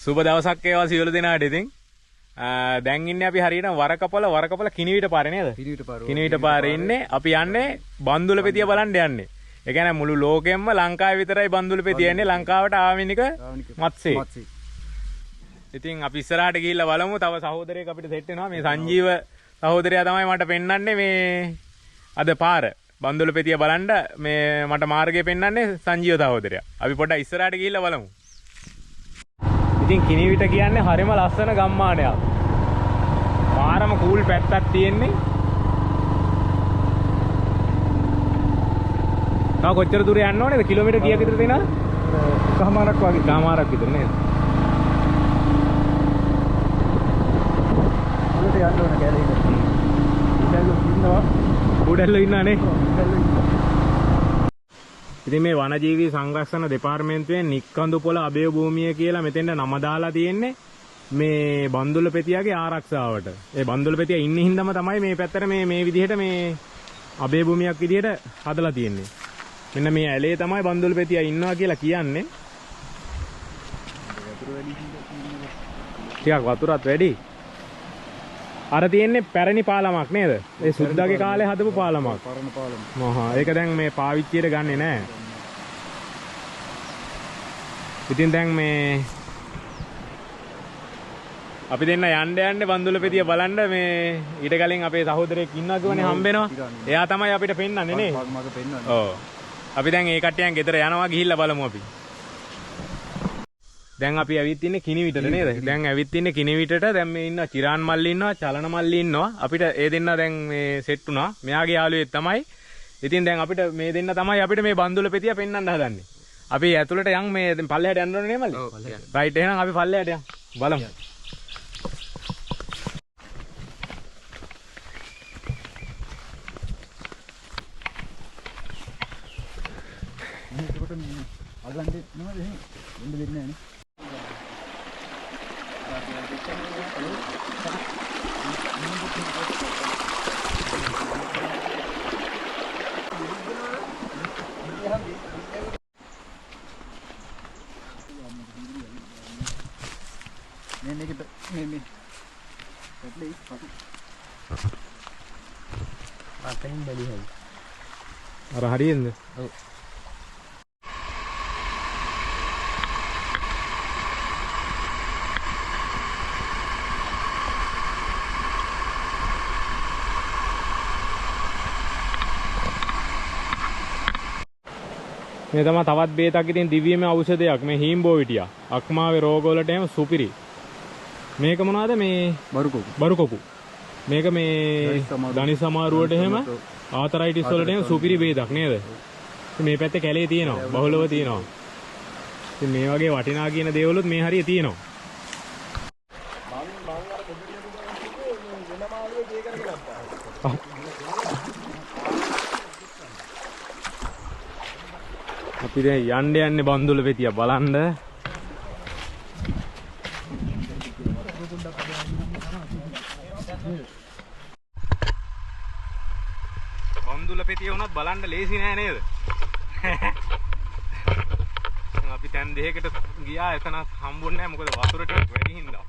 සුබ දවසක් ඒවා සියලු දෙනාට ඉතින්. දැන් ඉන්නේ අපි හරියට වරකපොල කිනිවිට පාරේ නේද? කිනිවිට පාරේ ඉන්නේ. අපි යන්නේ බන්දුලපෙතිය බලන්න යන්නේ. ඒ කියන්නේ මුළු ලෝකෙම්ම ලංකාවේ විතරයි බන්දුලපෙතිය යන්නේ ලංකාවට ආවෙනික මත්ස්‍ය. ඉතින් අපි ඉස්සරහට ගිහිල්ලා බලමු. තව සහෝදරයෙක් අපිට සෙට් වෙනවා. මේ සංජීව සහෝදරයා තමයි මට පෙන්වන්නේ මේ අද පාර. බන්දුලපෙතිය බලන්න මේ මට මාර්ගය පෙන්වන්නේ සංජීව සහෝදරයා. අපි පොඩ්ඩක් ඉස්සරහට ගිහිල්ලා බලමු. ඉතින් කිනිවිට කියන්නේ හරිම ලස්සන ගම්මානයක්. පාරම කූල් පැත්තක් තියෙන්නේ. තව කොච්චර දුර යන්න ඕනේද? කිලෝමීටර් කීයක් විතර තියෙනවද? කහමාරක් වගේ. කහමාරක් විතර නේද? උඩට යන්න ඕන කැලේකට. උඩල්ලෝ ඉන්නවා. උඩල්ලෝ ඉන්නනේ. ඉතින් මේ වනජීවී සංරක්ෂණ දෙපාර්තමේන්තුවෙන් නික්කඳුපොළ අභය භූමිය කියලා මෙතෙන්ට නම දාලා තියෙන්නේ මේ බන්දුලපෙතියගේ ආරක්ෂාවට. ඒ බන්දුලපෙතිය ඉන්න හින්දාම තමයි මේ පැත්තට මේ විදිහට මේ අභය භූමියක් විදිහට හදලා තියෙන්නේ. මෙන්න මේ ඇලේ තමයි බන්දුලපෙතිය ඉන්නවා කියලා කියන්නේ. ටිකක් වතුරත් වැඩි. අර තියෙන්නේ පැරණි පාලමක් නේද? ඒ සුද්දාගේ කාලේ හදපු පාලමක්. පරණ පාලම. මහා ඒක දැන් මේ පාවිච්චියට ගන්නෙ නෑ. ඉතින් දැන් මේ අපි දෙන්න යන්න බන්දුලපෙතිය බලන්න මේ ඊට කලින් අපේ සහෝදරයෙක් ඉන්නවා කියවනේ හම්බෙනවා. එයා තමයි අපිට පෙන්වන්නේ නේ. මග පෙන්වන්නේ. ඔව්. අපි දැන් ඒ කට්ටියන් ගෙදර යනවා ගිහිල්ලා බලමු අපි. දැන් අපි ඇවිත් ඉන්නේ කිනිවිටට නේද? දැන් ඇවිත් ඉන්නේ කිනිවිටට. දැන් මේ ඉන්න චිරාන් මල්ලි ඉන්නවා, චලන මල්ලි ඉන්නවා. අපිට ඒ දෙන්න දැන් මේ සෙට් වුණා. මෙයාගේ යාළුවෙක් තමයි. ඉතින් දැන් අපිට මේ දෙන්න තමයි අපිට මේ බන්දුලපෙතිය පෙන්වන්න හදන්නේ. අපි ඇතුළට යන් මේ දැන් පල්ලෙහාට යන්න ඕනේ නේ මල්ලි? ඔව් පල්ලෙහාට. රයිට් එහෙනම් අපි පල්ලෙහාට යන්. බලමු. මේකට අගන්නේ නේද? එන්න දෙන්නේ නැහැ නේ. මේ පැටලේ පටු අතෙන් බැලිහයි අර හරියෙන්ද? ඔව්. මේ තමයි තවත් බේතක් ඉතින් දිව්‍යමය ಔಷධයක් මේ හීම්බෝවිටියා. අක්මාවේ රෝගවලට එහෙම සුපිරි. මේක මොනවද මේ බරුකොකු. මේක මේ ධනි සමාරුවට එහෙම ආතරයිටිස් වලට එහෙම සුපිරි බේතක් නේද? මේ පැත්තේ කැලේ තියෙනවා. බහුලව තියෙනවා. ඉතින් මේ වගේ වටිනා කියන දේවලුත් මේ හරිය තියෙනවා. අපි දැන් යන්නේ බන්දුලපෙතිය බලන්න. බන්දුලපෙතිය වුණත් බලන්න ලේසි නෑ නේද? අපි තැන් දෙකකට ගියා එතන හම්බුන්නේ නෑ මොකද වතුර ටික වැඩි හින්දා.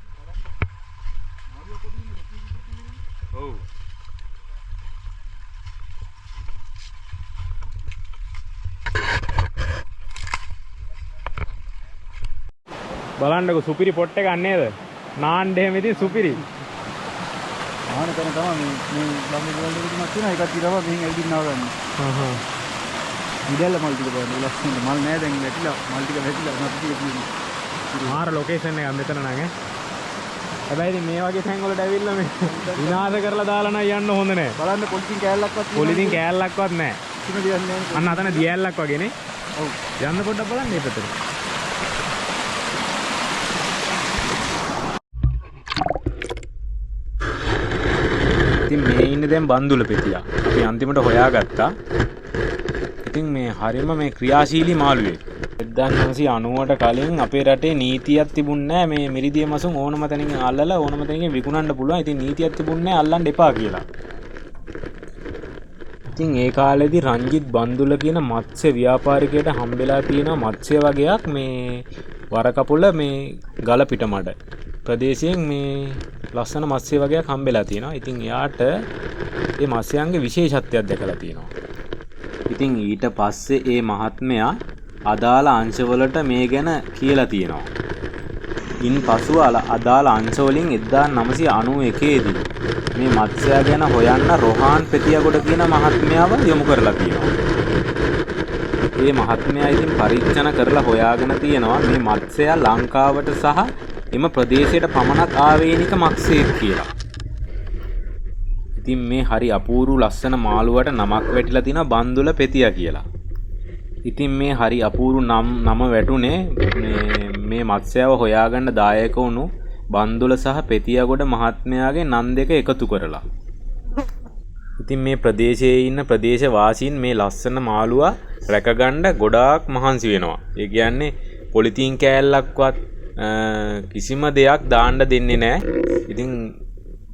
ඔව්. බලන්නකො සුපිරි පොට් එකක් නේද? නාන්න එහෙම ඉතින් සුපිරි. ආන කරන තමයි මේ බම්බේ වල දෙකක් තියෙනවා. එකක් තිරවා මෙහෙන් ඇවිදින්නවා ගන්න. ඉඩල මල් ටික බලන්න ලස්සනට මල් නෑ දැන් වැටිලා මල් ටික වැටිලා නැති ටික තියෙනවා. මාර ලොකේෂන් එකක් මෙතන නං ඈ. හැබැයි ඉතින් මේ වගේ තැන් වලට ඇවිල්ලා මේ විනාශ කරලා දාලා නම් යන්න හොඳ නෑ. බලන්න පොලිතින් කෑල්ලක්වත් පොලිතින් කෑල්ලක්වත් නෑ. කිසිම දෙයක් නෑ. අන්න අතන දියැලක් වගේ නේ. ඔව්. යන්න පොඩ්ඩක් බලන්න මේ පැත්තට. ඉතින් මේ ඉන්නේ දැන් බන්දුලපෙතියා. අපි අන්තිමට හොයාගත්තා. ඉතින් මේ හරියම මේ ක්‍රියාශීලී මාළුවෙක්. 1990ට කලින් අපේ රටේ නීතියක් තිබුණේ නැහැ මේ මිරිදිය මසුන් ඕනම තැනින් අල්ලලා ඕනම තැනකින් විකුණන්න පුළුවන්. ඉතින් නීතියක් තිබුණේ නැහැ අල්ලන්න එපා කියලා. ඉතින් ඒ කාලේදී රංජිත් බන්දුල කියන මත්ස්‍ය ව්‍යාපාරිකයට හම්බෙලා තියෙන මත්ස්‍ය වගේක් මේ වරකපොළ මේ ගල පිටමඩ ප්‍රදේශයෙන් මේ ලස්සන මත්ස්‍ය වගේක් හම්බෙලා තියෙනවා. ඉතින් එයාට මේ මත්ස්‍යයන්ගේ විශේෂත්වයක් දැකලා තියෙනවා. ඉතින් ඊට පස්සේ මේ මහත්මයා අදාළ අංශවලට මේ ගැන කියලා තියෙනවා. ඉන් පසුව අදාළ අංශවලින් 1991 දී මේ මත්ස්‍යයා ගැන හොයන්න රොහාන් පෙතියගොඩ කියන මහත්මයාව යොමු කරලා තියෙනවා. මේ මහත්මයා ඉතින් පරීක්ෂණ කරලා හොයාගෙන තියෙනවා මේ මත්ස්‍යයා ලංකාවට සහ එම ප්‍රදේශයට පමණක් ආවේනික මත්ස්‍යයෙක් කියලා. ඉතින් මේ හරි අපූර්ව ලස්සන මාළුවට නමක් වැටිලා තිනවා බන්දුල පෙතියා කියලා. ඉතින් මේ හරි අපූර්ව නම වැටුනේ මේ මත්ස්‍යව හොයාගන්න දායක වුණු බන්දුල සහ පෙතියගොඩ මහත්මයාගේ නම් දෙක එකතු කරලා. ඉතින් මේ ප්‍රදේශයේ ඉන්න ප්‍රදේශ වාසීන් මේ ලස්සන මාළුවා රැකගන්න ගොඩාක් මහන්සි වෙනවා. ඒ කියන්නේ පොලිතීන් කෑල්ලක්වත් කිසිම දෙයක් දාන්න දෙන්නේ නැහැ. ඉතින්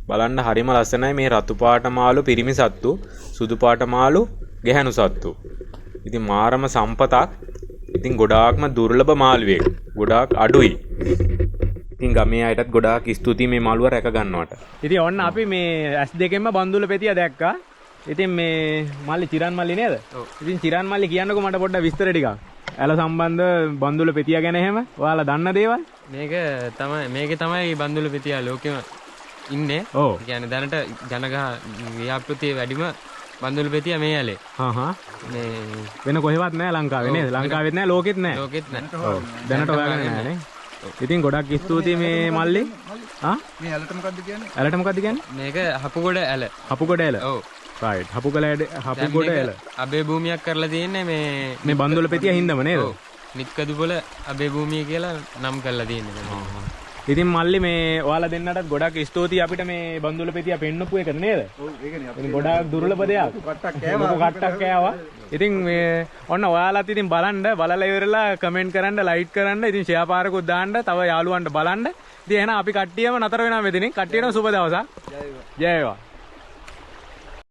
බලන්න හරිම ලස්සනයි මේ රතු පාට මාළු පිරිමි සත්තු, සුදු පාට මාළු ගැහැණු සත්තු. ඉතින් මාරම සම්පතක්. ඉතින් ගොඩාක්ම දුර්ලභ මාළුවෙක්. ගොඩාක් අඩුයි. ඉතින් ගමේ අයටත් ගොඩාක් ස්තුතියි මේ මාළුවා රැක ගන්නවට. ඉතින් ඔන්න අපි මේ S2කින්ම බන්දුල පෙතිය දැක්කා. ඉතින් මේ මල්ලි චිරන් මල්ලි නේද? ඔව්. ඉතින් චිරන් මල්ලි කියන්නකෝ මට පොඩ්ඩක් විස්තර ටිකක්. ඇල සම්බන්ධ බන්දුල පෙතිය ගැන එහෙම ඔයාලා දන්න දේවල්? මේකේ තමයි බන්දුල පෙතිය ලෝකෙම ඉන්නේ. ඔව්. කියන්නේ දැනට ජනගහ ව්‍යාපෘතියේ වැඩිම බන්දුල පෙතිය මේ ඇලේ. මේ වෙන කොහෙවත් නැහැ ලංකාවේ නේද? ලංකාවෙත් නැහැ ලෝකෙත් නැහැ. ලෝකෙත් නැහැ. ඔව්. දැනට හොයාගන්න නැහැ නේ. ඉතින් ගොඩක් ස්තුතියි මේ මල්ලි. මේ ඇලට මොකද්ද කියන්නේ? ඇලට මොකද්ද කියන්නේ? මේක හපුගොඩ ඇල. හපුගොඩ ඇල. ඔව්. රයිට්. හපුගොඩ ඇල. අබේ භූමියක් කරලා තියෙන්නේ මේ බන්දුල පෙතිය හින්දාම නේද? ඔව්. නිත්කදුපොළ අබේ භූමිය කියලා නම් කරලා තියෙන්නේ. ඉතින් මල්ලි මේ ඔයාලා දෙන්නටත් ගොඩක් ස්තුතියි අපිට මේ බන්දුල පෙතිය පෙන්නපු එක නේද? ඔව් ඒකනේ ඉතින් ගොඩක් දුර්ලභ දෙයක්. කට්ටක් කෑවා. ඉතින් මේ ඔන්න ඔයාලත් ඉතින් බලලා ඉවරලා කමෙන්ට් කරන්න, ලයික් කරන්න, ඉතින් ෂෙයා පාරකුත් දාන්න, තව යාළුවන්ට බලන්න. ඉතින් එහෙනම් අපි කට්ටියම නතර වෙනවා මෙතනින්. කට්ටියටම සුබ දවසක්. ජය වේවා.